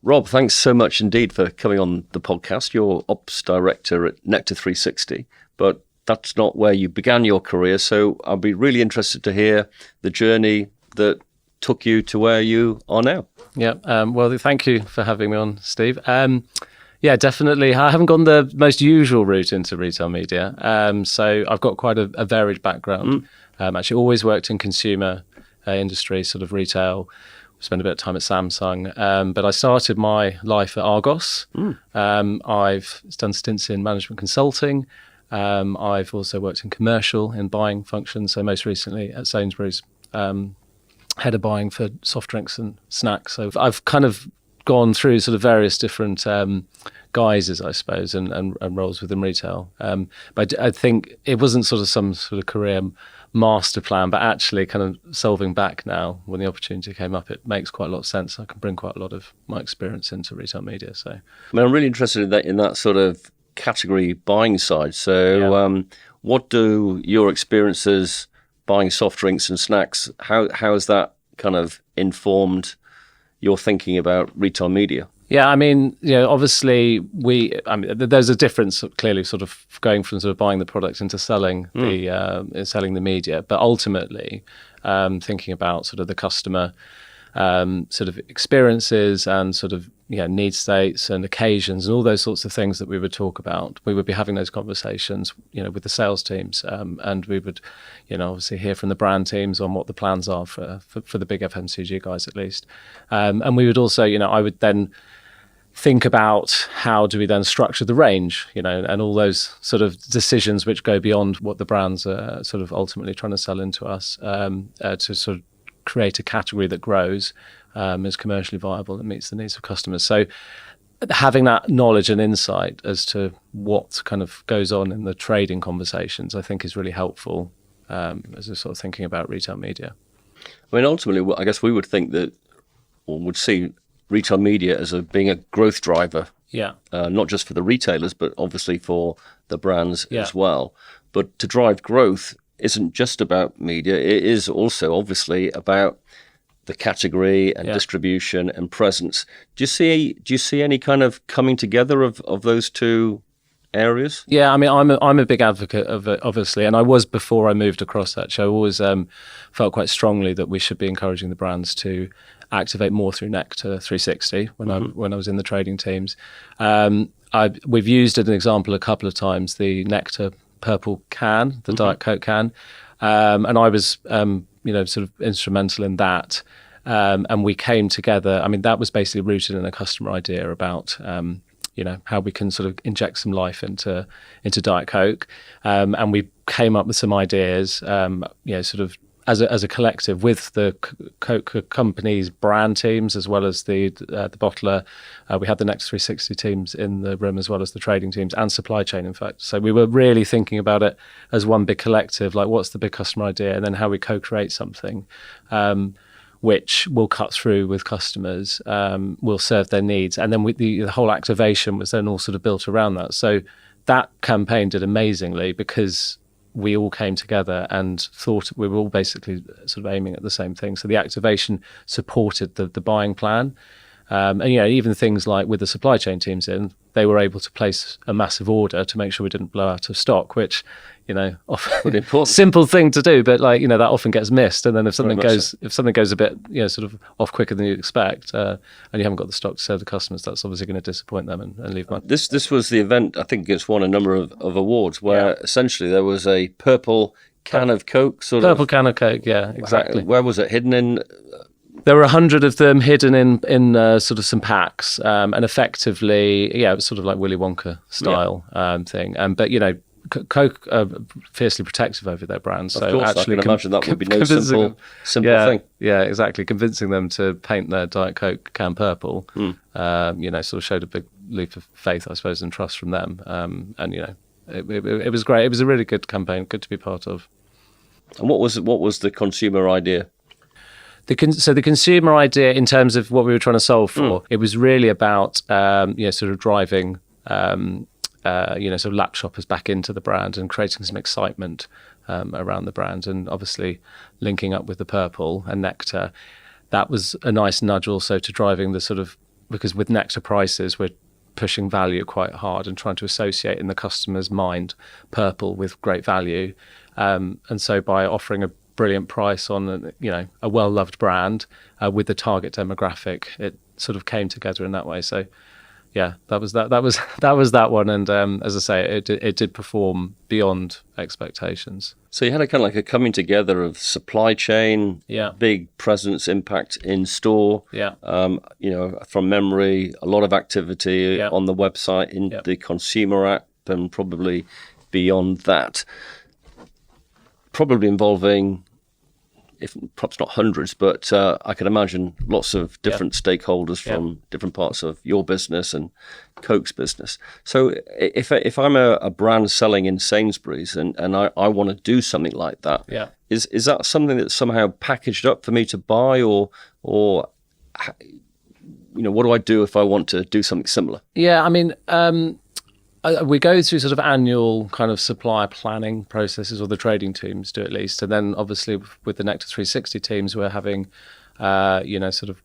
Rob, thanks so much indeed for coming on the podcast. You're Ops Director at Nectar360, but that's not where you began your career. So I'll be really interested to hear the journey that took you to where you are now. Yeah, well, thank you for having me on, Steve. Yeah, definitely. I haven't gone the most usual route into retail media. So I've got quite a varied background. Actually always worked in consumer industry, sort of retail. Spent a bit of time at Samsung, but I started my life at Argos. I've done stints in management consulting. I've also worked in commercial, in buying functions. So most recently at Sainsbury's, head of buying for soft drinks and snacks. So I've kind of gone through sort of various different guises, I suppose, and roles within retail. But I think it wasn't sort of some sort of career master plan, but actually kind of solving back now when the opportunity came up, it makes quite a lot of sense. I can bring quite a lot of my experience into retail media. So I mean, I'm really interested in that sort of category buying side. So what do your experiences buying soft drinks and snacks, how has that kind of informed your thinking about retail media? Yeah, I mean, obviously there's a difference clearly sort of going from sort of buying the product into selling the media, but ultimately thinking about sort of the customer sort of experiences and sort of need states and occasions and all those sorts of things that we would talk about. We would be having those conversations, with the sales teams, and we would, obviously hear from the brand teams on what the plans are for the big FMCG guys at least, and we would also, I would then think about how do we then structure the range, and all those sort of decisions which go beyond what the brands are sort of ultimately trying to sell into us, to sort of create a category that grows, is commercially viable and meets the needs of customers. So having that knowledge and insight as to what kind of goes on in the trading conversations, I think is really helpful as we're sort of thinking about retail media. I mean, ultimately, I guess we would think that, or would see retail media as being a growth driver. Yeah. Not just for the retailers, but obviously for the brands as well. But to drive growth isn't just about media. It is also obviously about the category and distribution and presence. Do you see any kind of coming together of those two areas? Yeah, I mean, I'm a big advocate of it, obviously, and I was before I moved across. Actually, I always felt quite strongly that we should be encouraging the brands to activate more through Nectar360 when I was in the trading teams. We've used as an example a couple of times the Nectar purple can, the Diet Coke can, and I was sort of instrumental in that, and we came together. I mean, that was basically rooted in a customer idea about how we can sort of inject some life into Diet Coke, and we came up with some ideas, sort of as a collective with the Coke company's brand teams as well as the bottler. We had the Nectar360 teams in the room as well as the trading teams and supply chain, in fact. So we were really thinking about it as one big collective, like what's the big customer idea, and then how we co-create something which will cut through with customers, will serve their needs. And then the whole activation was then all sort of built around that. So that campaign did amazingly because we all came together and thought we were all basically sort of aiming at the same thing. So the activation supported the buying plan. And even things like with the supply chain teams in, they were able to place a massive order to make sure we didn't blow out of stock, which, often simple thing to do, but that often gets missed. And then if something goes a bit, sort of off quicker than you expect, and you haven't got the stock to serve the customers, that's obviously going to disappoint them and leave money. This was the event, I think it's won a number of awards where essentially there was a purple can of Coke, purple can of Coke, yeah, exactly. Where was it hidden in? There were 100 of them hidden in sort of some packs, and effectively, it was sort of like Willy Wonka style thing. But Coke are fiercely protective over their brands. So of course, actually, I can imagine that would be no simple thing. Yeah, exactly. Convincing them to paint their Diet Coke can purple, sort of showed a big leap of faith, I suppose, and trust from them. And it was great. It was a really good campaign, good to be part of. And what was the consumer idea? So the consumer idea, in terms of what we were trying to solve for, it was really about sort of driving sort of lap shoppers back into the brand and creating some excitement around the brand, and obviously linking up with the purple and Nectar. That was a nice nudge also to driving the sort of because with Nectar prices, we're pushing value quite hard and trying to associate in the customer's mind purple with great value. And so by offering a brilliant price on a well-loved brand with the target demographic, it sort of came together in that way. So yeah, that was that one. And as I say, it did perform beyond expectations. So you had a kind of like a coming together of supply chain, big presence impact in store. From memory, a lot of activity on the website, in the consumer app, and probably beyond that. Probably involving, if perhaps not hundreds, but I can imagine lots of different stakeholders from different parts of your business and Coke's business. So if I'm a brand selling in Sainsbury's and I want to do something like that, is that something that's somehow packaged up for me to buy, or what do I do if I want to do something similar? Yeah, I mean, we go through sort of annual kind of supplier planning processes, or the trading teams do at least. And then obviously with the Nectar360 teams, we're having, sort of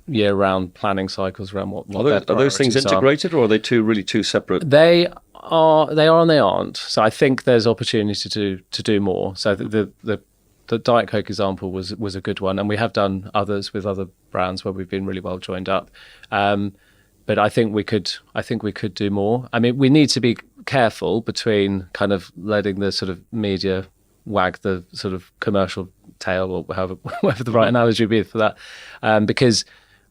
year-round planning cycles around what are those things integrated, or are they two separate? They are and they aren't. So I think there's opportunity to do more. So the Diet Coke example was a good one, and we have done others with other brands where we've been really well joined up. But I think we could do more. I mean, we need to be careful between kind of letting the sort of media wag the sort of commercial tail, or whatever the right analogy would be for that, because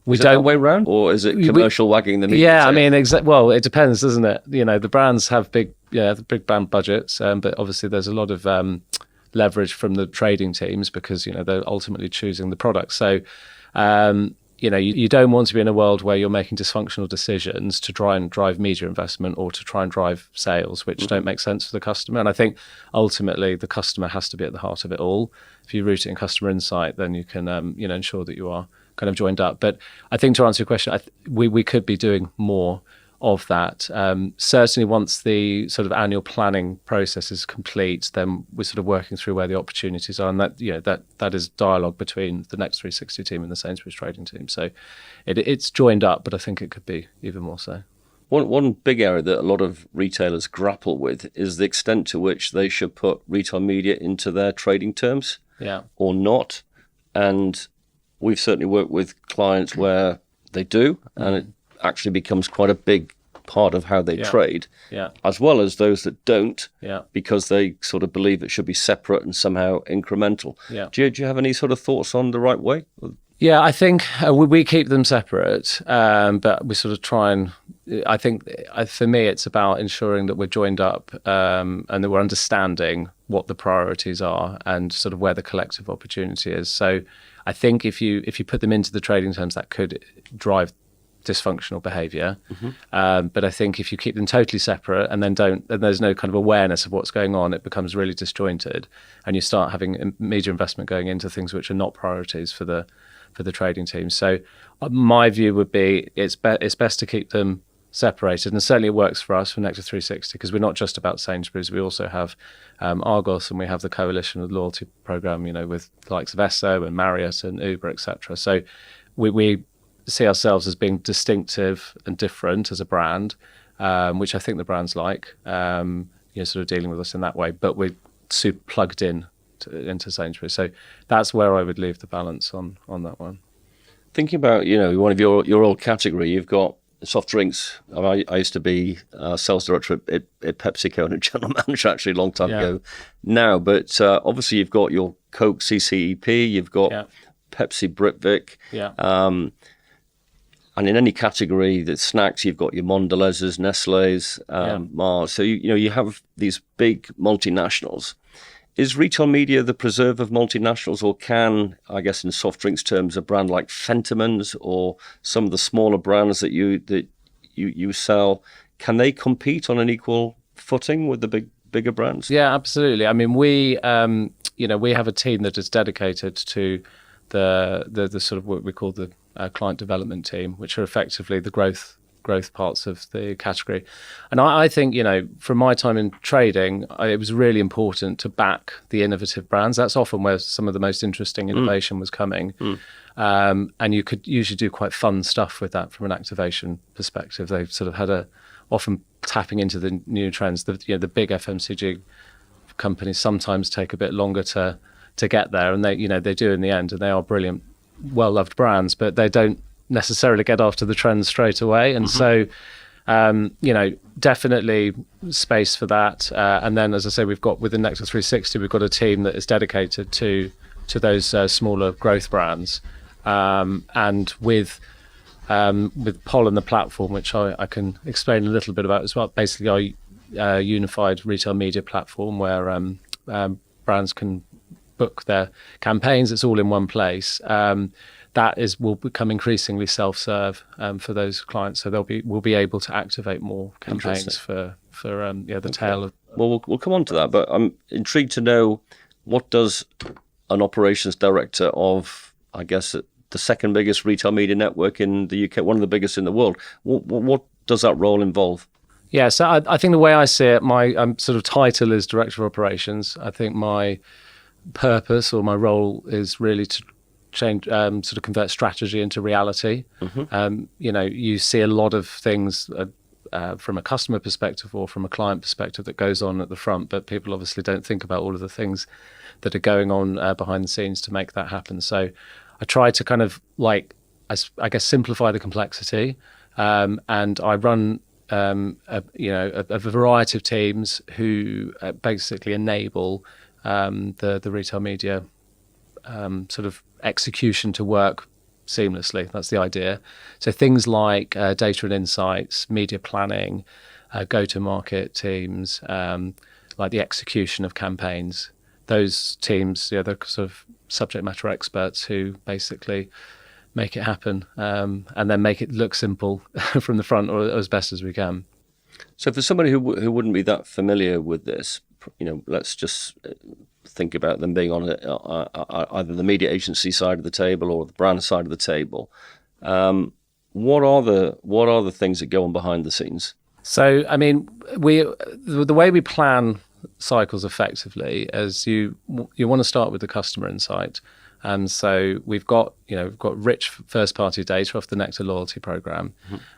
we don't. Is it that way round, or is it commercial wagging the media? Yeah, tail? I mean, well, it depends, doesn't it? The brands have big brand budgets, but obviously there's a lot of leverage from the trading teams because they're ultimately choosing the product. So. You don't want to be in a world where you're making dysfunctional decisions to try and drive media investment or to try and drive sales, which don't make sense for the customer. And I think ultimately the customer has to be at the heart of it all. If you root it in customer insight, then you can ensure that you are kind of joined up. But I think to answer your question, we could be doing more of that. Certainly once the sort of annual planning process is complete, then we're sort of working through where the opportunities are, and that is dialogue between the Nectar360 team and the Sainsbury's trading team. So it's joined up, but I think it could be even more so. One big area that a lot of retailers grapple with is the extent to which they should put retail media into their trading terms or not. And we've certainly worked with clients where they do, and it actually becomes quite a big part of how they trade, as well as those that don't, because they sort of believe it should be separate and somehow incremental. Do you have any sort of thoughts on the right way? Yeah, I think we keep them separate, but we sort of try and, I think for me it's about ensuring that we're joined up and that we're understanding what the priorities are and sort of where the collective opportunity is. So I think if you put them into the trading terms, that could drive dysfunctional behaviour. But I think if you keep them totally separate and then there's no kind of awareness of what's going on, it becomes really disjointed, and you start having media investment going into things which are not priorities for the trading team. So my view would be it's best to keep them separated, and certainly it works for us for Nectar360 because we're not just about Sainsbury's. We also have Argos, and we have the coalition of the loyalty programme, with the likes of Esso and Marriott and Uber, etc. So we see ourselves as being distinctive and different as a brand, which I think the brands like, sort of dealing with us in that way, but we're super plugged into Sainsbury's. So that's where I would leave the balance on that one. Thinking about, one of your old category, you've got soft drinks. I used to be sales director at PepsiCo and a general manager actually a long time ago now, but obviously you've got your Coke CCEP, you've got Pepsi Britvic, and in any category that's snacks, you've got your Mondelez's, Nestle's, Mars. So you have these big multinationals. Is retail media the preserve of multinationals, or can, I guess in soft drinks terms, a brand like Fentimans or some of the smaller brands that you sell, can they compete on an equal footing with the bigger brands? Yeah, absolutely. I mean, we have a team that is dedicated to the sort of what we call the client development team, which are effectively the growth growth parts of the category. And I think, from my time in trading, it was really important to back the innovative brands. That's often where some of the most interesting innovation was coming. And you could usually do quite fun stuff with that from an activation perspective. They sort of had often tapping into the new trends. The big FMCG companies sometimes take a bit longer to get there, and they do in the end, and they are brilliant, well-loved brands, but they don't necessarily get after the trends straight away. And so, definitely space for that. And then, as I say, we've got within Nectar360, we've got a team that is dedicated to those smaller growth brands. And with Pol and the platform, which I can explain a little bit about as well, basically our unified retail media platform where brands can book their campaigns. It's all in one place. That will become increasingly self-serve for those clients, so we'll be able to activate more campaigns for the tail of. Well, we'll come on to that, but I'm intrigued to know, what does an operations director of, I guess, the second biggest retail media network in the UK, one of the biggest in the world, what does that role involve? Yeah, so I think the way I see it, my sort of title is Director of Operations. I think my purpose or my role is really to change, sort of convert strategy into reality. You see a lot of things from a customer perspective or from a client perspective that goes on at the front, but people obviously don't think about all of the things that are going on behind the scenes to make that happen. So I try to kind of I guess simplify the complexity, and I run a variety of teams who basically enable the retail media sort of execution to work seamlessly. That's the idea. So things like data and insights, media planning, go-to-market teams, like the execution of campaigns. Those teams, they're sort of subject matter experts who basically make it happen, and then make it look simple from the front, or as best as we can. So for somebody who wouldn't be that familiar with this, let's just think about them being on either the media agency side of the table or the brand side of the table. What are the things that go on behind the scenes? So, I mean, the way we plan cycles effectively is you want to start with the customer insight. And so we've got rich first-party data off the Nectar loyalty program,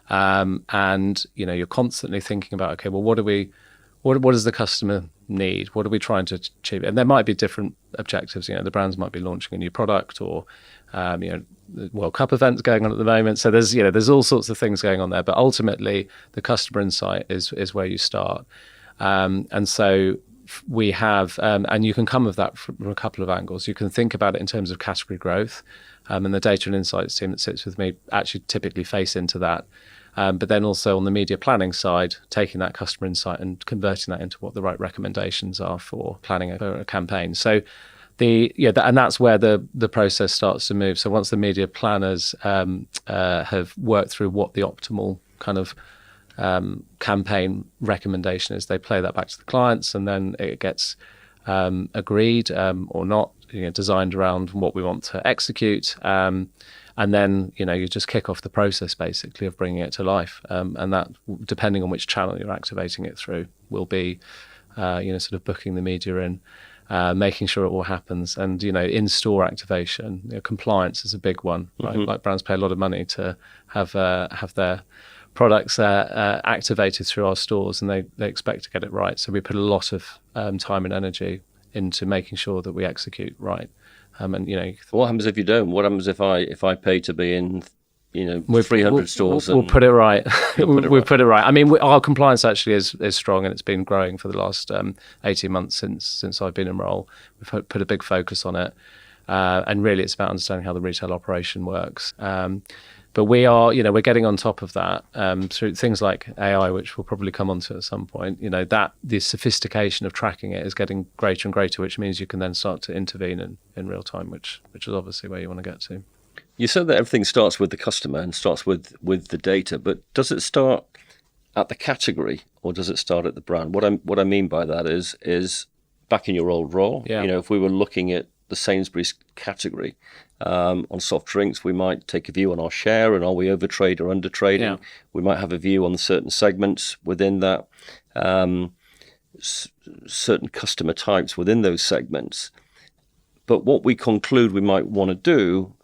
and you're constantly thinking about, okay, well, what does the customer need? What are we trying to achieve? And there might be different objectives. The brands might be launching a new product, or the World Cup events going on at the moment. So there's all sorts of things going on there. But ultimately, the customer insight is where you start. And so we have, and you can come with that from a couple of angles. You can think about it in terms of category growth, and the data and insights team that sits with me actually typically face into that. But then also on the media planning side, taking that customer insight and converting that into what the right recommendations are for planning a campaign. So and that's where the process starts to move. So once the media planners have worked through what the optimal kind of campaign recommendation is, they play that back to the clients, and then it gets agreed or not, designed around what we want to execute. And then, you just kick off the process basically of bringing it to life. And that, depending on which channel you're activating it through, will be, sort of booking the media in, making sure it all happens. And, in-store activation, compliance is a big one, right? Like brands pay a lot of money to have their products activated through our stores, and they expect to get it right. So we put a lot of time and energy into making sure that we execute right. And what happens if you don't? What happens if I pay to be in 300 stores? We'll put it right. We'll put it right. I mean, our compliance actually is strong, and it's been growing for the last 18 months since I've been in role. We've put a big focus on it, and really it's about understanding how the retail operation works. But we are, we're getting on top of that through things like AI, which we'll probably come onto at some point. That the sophistication of tracking it is getting greater and greater, which means you can then start to intervene in real time, which is obviously where you want to get to. You said that everything starts with the customer and starts with the data, but does it start at the category or does it start at the brand? What I mean by that is back in your old role, if we were looking at the Sainsbury's category, On soft drinks, we might take a view on our share and are we overtrade or undertrading. Yeah. We might have a view on certain segments within that, certain customer types within those segments. But what we conclude we might want to do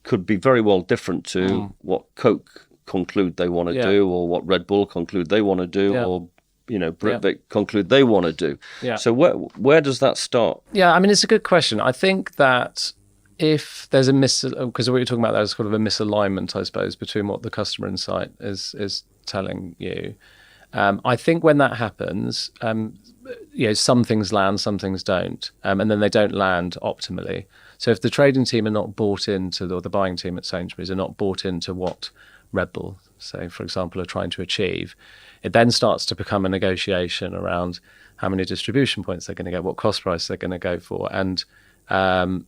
could be very well different to what Coke conclude they want to do, or what Red Bull conclude they want to do, or Britvic conclude they want to do. Yeah. So where does that start? Yeah, I mean, it's a good question. I think that if there's because what you're talking about there is kind of a misalignment, I suppose, between what the customer insight is telling you. I think when that happens, some things land, some things don't, and then they don't land optimally. So if the trading team are not bought into, or the buying team at Sainsbury's are not bought into what Red Bull, say, for example, are trying to achieve, it then starts to become a negotiation around how many distribution points they're going to get, what cost price they're going to go for, and how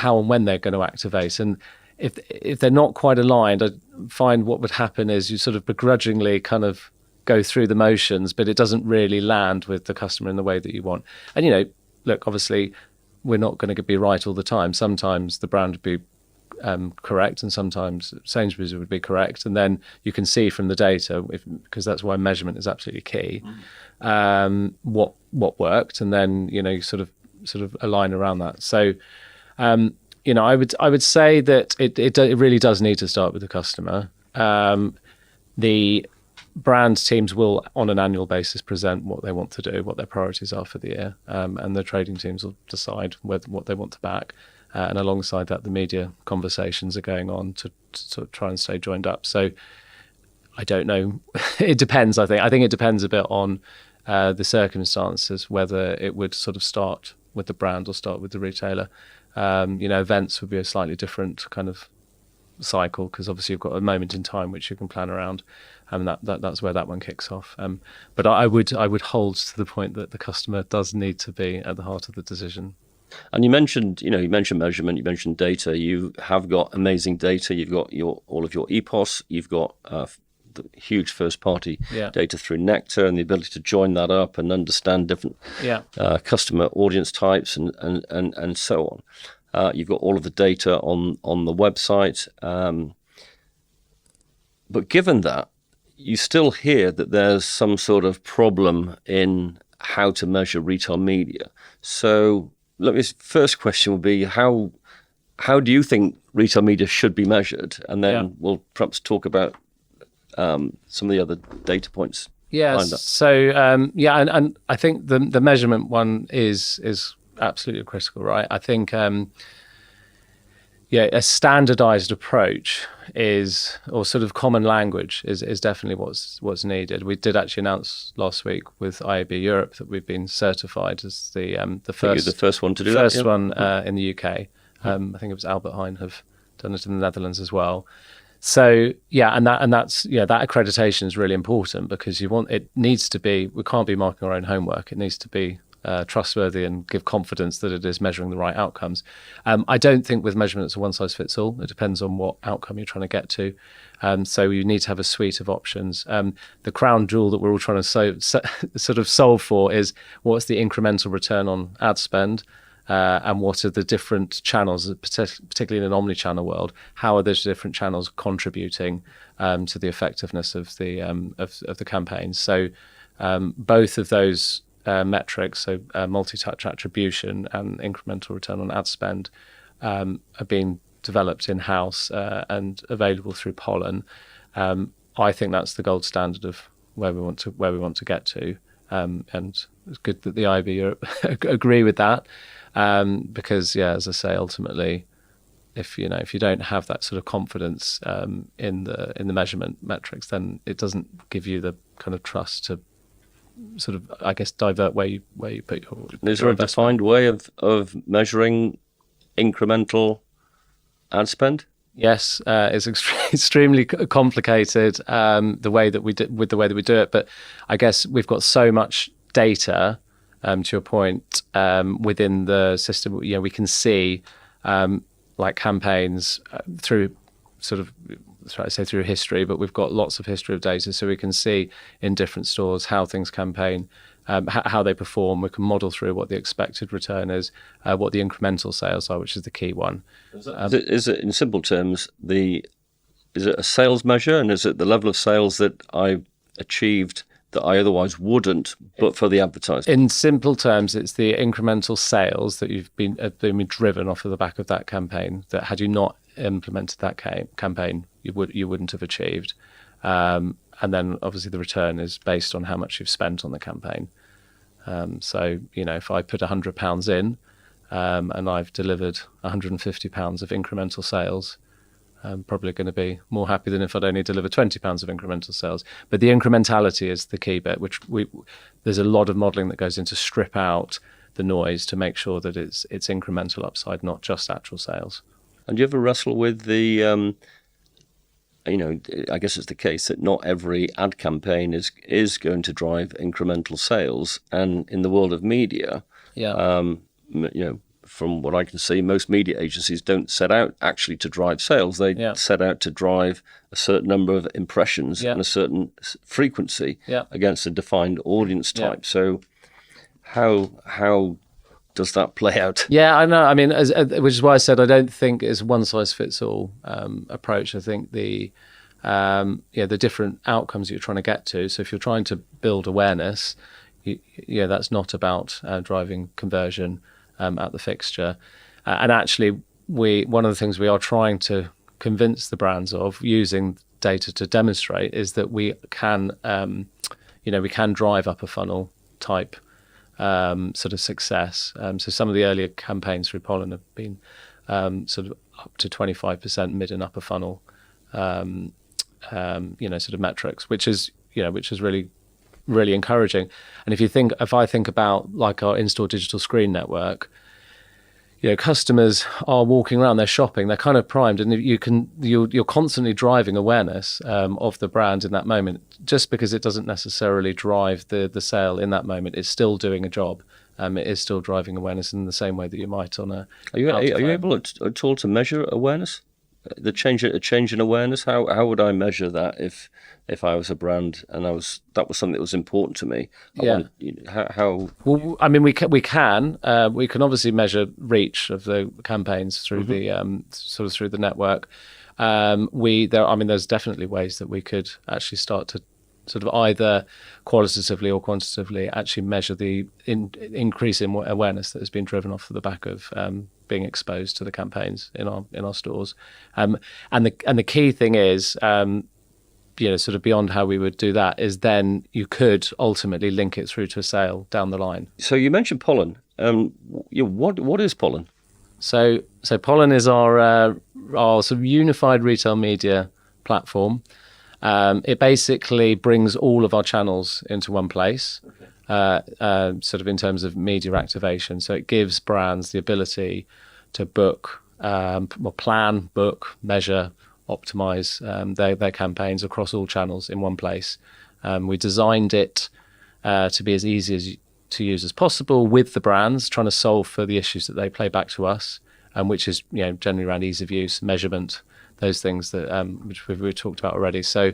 and when they're going to activate. And if they're not quite aligned, I find what would happen is you sort of begrudgingly kind of go through the motions, but it doesn't really land with the customer in the way that you want. And look, obviously, we're not going to be right all the time. Sometimes the brand would be correct, and sometimes Sainsbury's would be correct. And then you can see from the data, because that's why measurement is absolutely key, what worked, and then you sort of align around that. So I would say that it really does need to start with the customer. The brand teams will, on an annual basis, present what they want to do, what their priorities are for the year, and the trading teams will decide what they want to back. And alongside that, the media conversations are going on to sort of try and stay joined up. So I don't know. It depends, I think. I think it depends a bit on the circumstances, whether it would sort of start with the brand or start with the retailer. Events would be a slightly different kind of cycle, because obviously you've got a moment in time which you can plan around, and that's where that one kicks off. But I would hold to the point that the customer does need to be at the heart of the decision. And you mentioned measurement, you mentioned data. You have got amazing data. You've got all of your EPOS. You've got the huge first-party data through Nectar, and the ability to join that up and understand different customer audience types and so on. You've got all of the data on the website. But given that, you still hear that there's some sort of problem in how to measure retail media. So first question would be, how do you think retail media should be measured? And then we'll perhaps talk about some of the other data points. Yes. So and I think the measurement one is absolutely critical, right? I think a standardized approach or sort of common language is definitely what's needed. We did actually announce last week with IAB Europe that we've been certified as the first one to do that. First one in the UK. I think it was Albert Heijn have done it in the Netherlands as well. So that accreditation is really important, because it needs to be. We can't be marking our own homework. It needs to be trustworthy and give confidence that it is measuring the right outcomes. I don't think with measurement it's a one-size-fits-all. It depends on what outcome you're trying to get to. So you need to have a suite of options. The crown jewel that we're all trying to sort of solve for is, what's the incremental return on ad spend, and what are the different channels, particularly in an omni-channel world? How are those different channels contributing to the effectiveness of the campaigns? So both of those metrics, so multi-touch attribution and incremental return on ad spend, are being developed in-house and available through Pollen. I think that's the gold standard of where we want to get to, and it's good that the IAB Europe agree with that, because as I say, ultimately, if you don't have that sort of confidence in the measurement metrics, then it doesn't give you the kind of trust to sort of, I guess, divert where you put your. Is there a defined way of measuring incremental ad spend? Yes, it's extremely complicated the way that we do it. But I guess we've got so much data, to your point, within the system. We can see like campaigns through sort of. I say through history, but we've got lots of history of data, so we can see in different stores how things campaign, how they perform. We can model through what the expected return is, what the incremental sales are, which is the key one. Is it in simple terms, is it a sales measure, and is it the level of sales that I achieved that I otherwise wouldn't, but for the advertising? In simple terms, it's the incremental sales that you've been driven off of the back of that campaign, that had you not implemented that campaign, you wouldn't have achieved. And then obviously the return is based on how much you've spent on the campaign. So, if I put £100 in and I've delivered £150 of incremental sales, I'm probably going to be more happy than if I'd only delivered £20 of incremental sales. But the incrementality is the key bit, which there's a lot of modelling that goes into strip out the noise to make sure that it's incremental upside, not just actual sales. And do you ever wrestle with the, I guess it's the case that not every ad campaign is going to drive incremental sales. And in the world of media, from what I can see, most media agencies don't set out actually to drive sales. They set out to drive a certain number of impressions and a certain frequency against a defined audience type. So how does that play out? Yeah, I know. I mean, which is why I said I don't think it's one size fits all approach. I think the different outcomes you're trying to get to. So if you're trying to build awareness, that's not about driving conversion at the fixture. And actually, one of the things we are trying to convince the brands of, using data to demonstrate, is that we can drive up a funnel type sort of success. So some of the earlier campaigns through Pollen have been sort of up to 25% mid and upper funnel, sort of metrics, which is really, really encouraging. And if I think about like our in-store digital screen network, customers are walking around, they're shopping, they're kind of primed, and you're constantly driving awareness of the brand in that moment. Just because it doesn't necessarily drive the sale in that moment, it's still doing a job. It is still driving awareness in the same way that you might on a. Are you able at all to measure awareness? A change in awareness. How would I measure that if I was a brand and that was something that was important to me? How? Well, I mean, we can obviously measure reach of the campaigns through the sort of through the network. There's definitely ways that we could actually start to sort of either qualitatively or quantitatively actually measure the increase in awareness that has been driven off of the back of being exposed to the campaigns in our stores. And the key thing is, sort of beyond how we would do that, is then you could ultimately link it through to a sale down the line. So you mentioned Pollen. What is Pollen? So Pollen is our sort of unified retail media platform. It basically brings all of our channels into one place, sort of in terms of media activation. So it gives brands the ability to book, plan, book, measure, optimize their campaigns across all channels in one place. We designed it to be as easy to use as possible with the brands, trying to solve for the issues that they play back to us, which is generally around ease of use, measurement, those things that which we've talked about already. So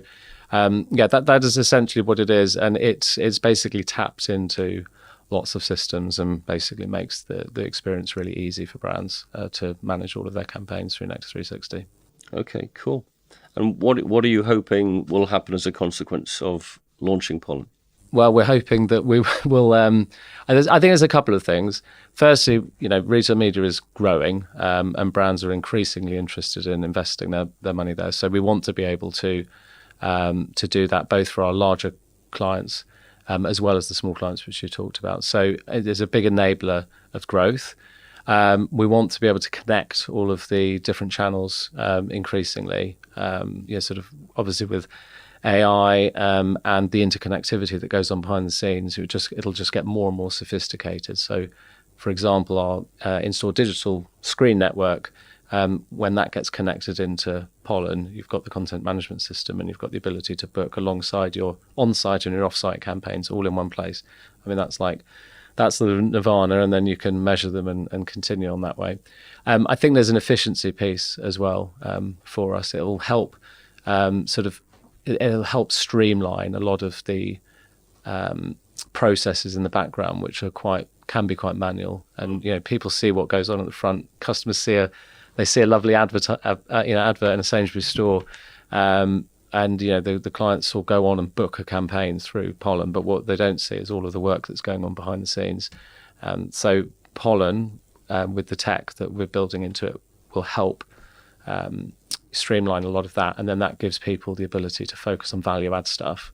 that is essentially what it is, and it's basically tapped into lots of systems and basically makes the experience really easy for brands to manage all of their campaigns through Nectar360. Okay, cool. And what are you hoping will happen as a consequence of launching Pollen? Well, we're hoping that we will. I think there's a couple of things. Firstly, retail media is growing, and brands are increasingly interested in investing their money there. So we want to be able to do that both for our larger clients as well as the small clients which you talked about. So it is a big enabler of growth. We want to be able to connect all of the different channels increasingly. Sort of obviously with AI and the interconnectivity that goes on behind the scenes, it'll just get more and more sophisticated. So, for example, our in-store digital screen network, when that gets connected into Pollen, you've got the content management system and you've got the ability to book alongside your on-site and your off-site campaigns all in one place. I mean, that's the nirvana, and then you can measure them and continue on that way. I think there's an efficiency piece as well for us. It'll help it'll help streamline a lot of the processes in the background which can be quite manual, and people see what goes on at the front. Customers see a lovely advert in a Sainsbury store, and the clients will go on and book a campaign through Pollen, but what they don't see is all of the work that's going on behind the scenes. So Pollen, with the tech that we're building into it, will help streamline a lot of that, and then that gives people the ability to focus on value add stuff,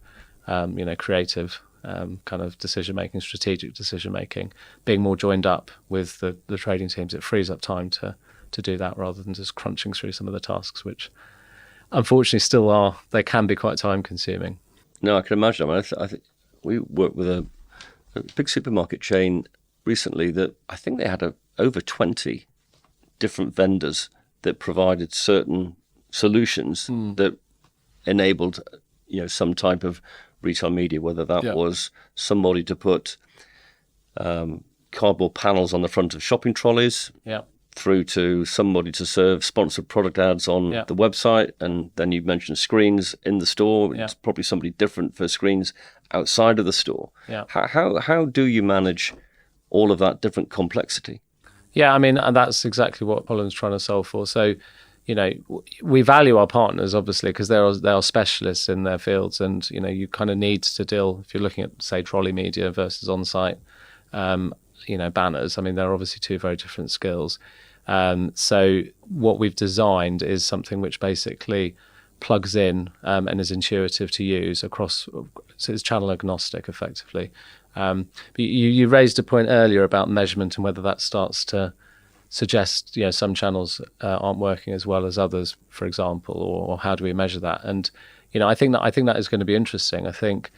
creative kind of decision making, strategic decision making, being more joined up with the trading teams. It frees up time to do that rather than just crunching through some of the tasks, which unfortunately they can be quite time consuming. No, I can imagine. I think we worked with a big supermarket chain recently that I think they had over 20 different vendors that provided certain solutions that enabled some type of retail media, whether that was somebody to put cardboard panels on the front of shopping trolleys, through to somebody to serve sponsored product ads on the website, and then you mentioned screens in the store. It's probably somebody different for screens outside of the store. How do you manage all of that different complexity? Yeah, I mean, and that's exactly what Pollen's trying to solve for. So, we value our partners, obviously, because they are specialists in their fields, and you kind of need to deal, if you're looking at, say, trolley media versus on-site banners. I mean, they're obviously two very different skills. So what we've designed is something which basically plugs in and is intuitive to use across, so it's channel agnostic effectively. But you raised a point earlier about measurement and whether that starts to suggest some channels aren't working as well as others, for example, or how do we measure that? And I think that is going to be interesting. I think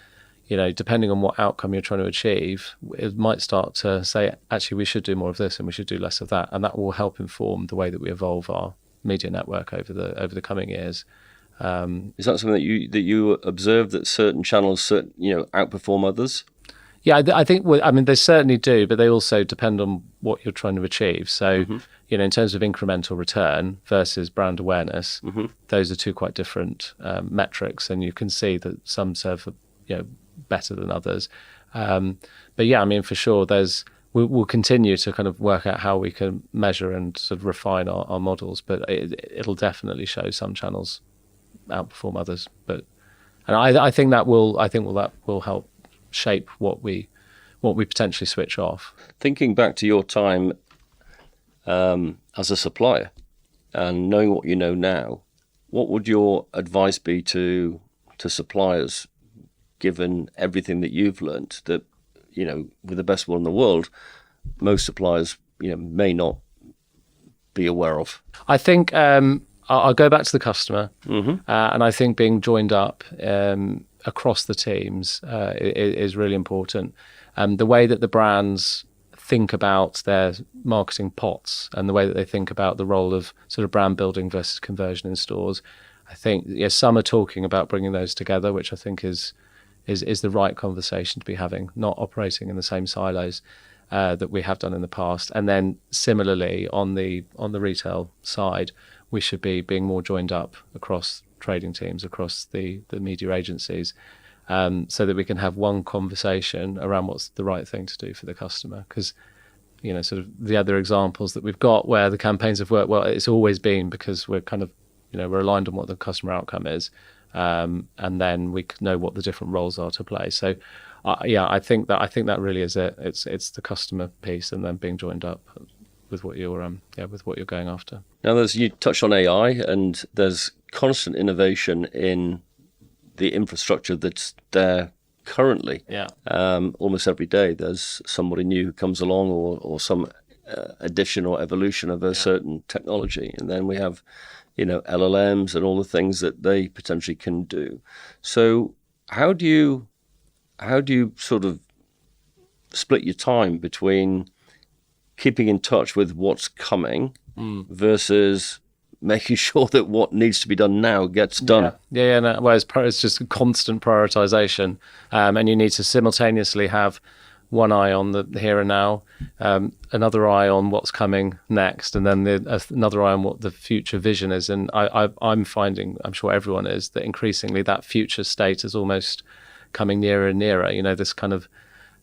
depending on what outcome you're trying to achieve, it might start to say, actually, we should do more of this and we should do less of that, and that will help inform the way that we evolve our media network over the coming years. Is that something that you observe, that certain channels outperform others? Yeah, I think. I mean, they certainly do, but they also depend on what you're trying to achieve. So, in terms of incremental return versus brand awareness, those are two quite different metrics, and you can see that some serve better than others. But yeah, I mean, for sure, we'll continue to kind of work out how we can measure and sort of refine our models, but it'll definitely show some channels outperform others. And I think that will help shape what we potentially switch off. Thinking back to your time as a supplier and knowing what you know now, what would your advice be to suppliers, given everything that you've learnt, that with the best will in the world, most suppliers may not be aware of? I think I'll go back to the customer, and I think being joined up across the teams is really important. The way that the brands think about their marketing pots and the way that they think about the role of sort of brand building versus conversion in stores, I think some are talking about bringing those together, which I think is the right conversation to be having, not operating in the same silos that we have done in the past. And then similarly on the retail side, we should be being more joined up across trading teams, across the media agencies, so that we can have one conversation around what's the right thing to do for the customer. Because sort of the other examples that we've got where the campaigns have worked well, it's always been because we're kind of we're aligned on what the customer outcome is, and then we know what the different roles are to play. So I think that really is it. It's the customer piece and then being joined up with what you're going after. Now, you touched on AI, and there's constant innovation in the infrastructure that's there currently. Almost every day there's somebody new who comes along, or some addition or evolution of a certain technology, and then we have LLMs and all the things that they potentially can do. So how do you sort of split your time between keeping in touch with what's coming versus making sure that what needs to be done now gets done? No. Well, it's just a constant prioritization, and you need to simultaneously have one eye on the here and now, another eye on what's coming next, and then another eye on what the future vision is. And I'm finding, I'm sure everyone is, that increasingly that future state is almost coming nearer and nearer. This kind of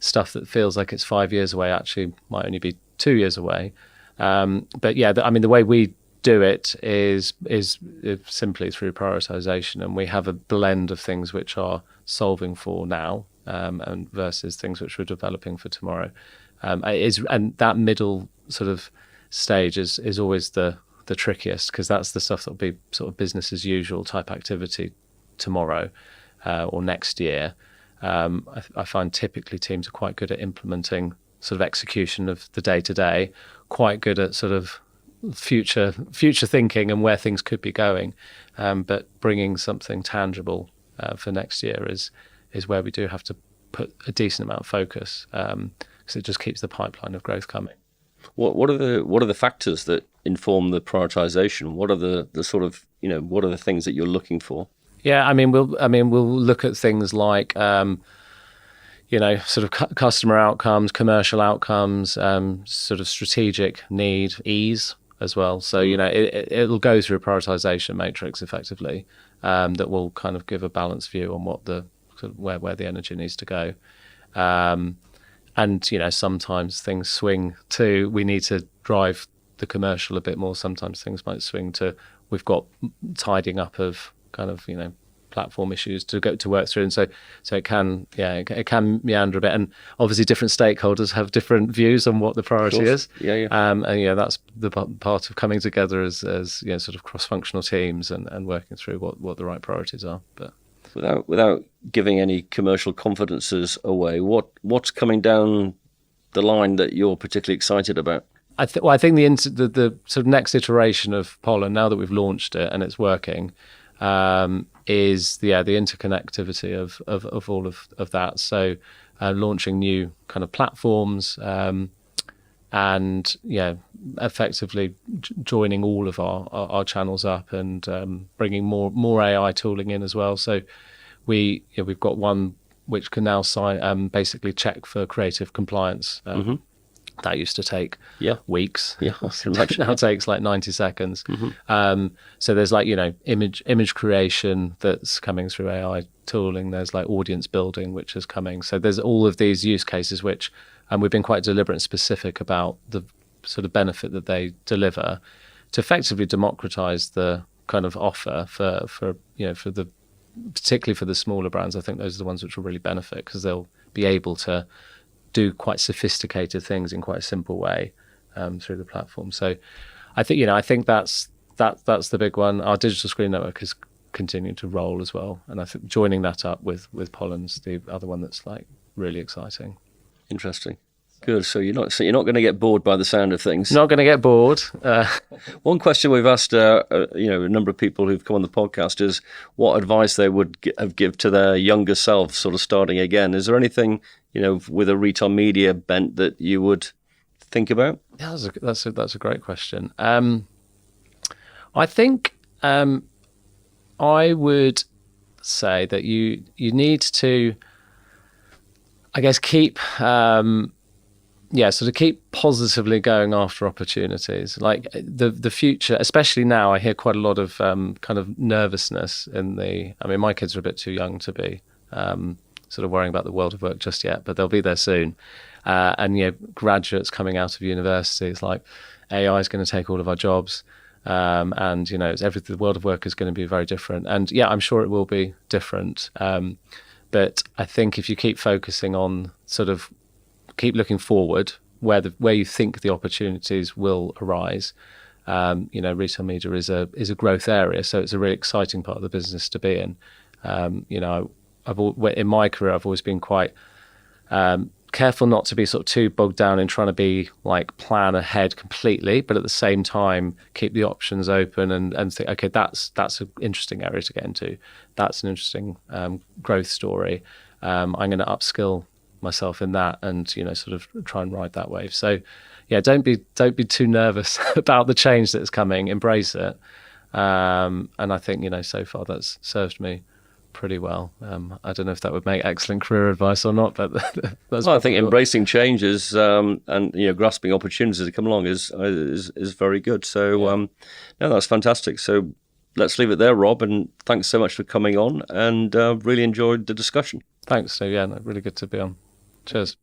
stuff that feels like it's 5 years away actually might only be 2 years away. But yeah, I mean, the way we do it is simply through prioritization, and we have a blend of things which are solving for now and versus things which we're developing for tomorrow. And that middle sort of stage is always the trickiest, because that's the stuff that'll be sort of business as usual type activity tomorrow or next year. I find typically teams are quite good at implementing sort of execution of the day to day, quite good at sort of future thinking and where things could be going, but bringing something tangible for next year is where we do have to put a decent amount of focus, because it just keeps the pipeline of growth coming. What are the factors that inform the prioritization? What are the sort of, what are the things that you're looking for? Yeah, I mean we'll look at things like sort of customer outcomes, commercial outcomes, sort of strategic need, ease as well. So it'll go through a prioritization matrix effectively, that will kind of give a balanced view on what the sort of where the energy needs to go. And sometimes things swing to we need to drive the commercial a bit more. Sometimes things might swing to we've got tidying up of kind of platform issues to work through, and so it can meander a bit. And obviously different stakeholders have different views on what the priority is. And that's the part of coming together as sort of cross-functional teams and working through what the right priorities are. But without giving any commercial confidences away, what's coming down the line that you're particularly excited about? I think the sort of next iteration of Pollen, now that we've launched it and it's working, is the interconnectivity of all of that. So launching new kind of platforms, and effectively joining all of our channels up, and bringing more AI tooling in as well. So we've got one which can now basically check for creative compliance. That used to take weeks. Now takes like 90 seconds. So there's like image creation that's coming through AI tooling. There's like audience building which is coming. So there's all of these use cases which, and we've been quite deliberate and specific about the sort of benefit that they deliver to effectively democratize the kind of offer for the particularly for the smaller brands. I think those are the ones which will really benefit, because they'll be able to do quite sophisticated things in quite a simple way through the platform. So I think that's the big one. Our digital screen network is continuing to roll as well, and I think joining that up with Pollen's the other one that's like really exciting. Interesting. Good. So you're not going to get bored by the sound of things. Not going to get bored. One question we've asked a number of people who've come on the podcast is what advice they would give to their younger selves, sort of starting again. Is there anything with a retail media bent that you would think about? Yeah, that's a great question. I think I would say that you need to, I guess, keep keep positively going after opportunities. Like the future, especially now, I hear quite a lot of kind of nervousness my kids are a bit too young to be sort of worrying about the world of work just yet, but they'll be there soon. And graduates coming out of university, it's like AI is going to take all of our jobs, and it's everything. The world of work is going to be very different, and I'm sure it will be different. But I think if you keep focusing on sort of keep looking forward where you think the opportunities will arise. Retail media is a growth area, so it's a really exciting part of the business to be in. In my career, I've always been quite careful not to be sort of too bogged down in trying to be like plan ahead completely, but at the same time keep the options open and think, okay, that's an interesting area to get into. That's an interesting growth story. I'm going to upskill myself in that and sort of try and ride that wave. So don't be too nervous about the change that's coming. Embrace it. And I think so far that's served me pretty well. I don't know if that would make excellent career advice or not, but that's I think embracing changes and grasping opportunities that come along is very good. So that's fantastic. So let's leave it there, Rob, and thanks so much for coming on, and really enjoyed the discussion. Thanks, Steve. Really good to be on. Cheers.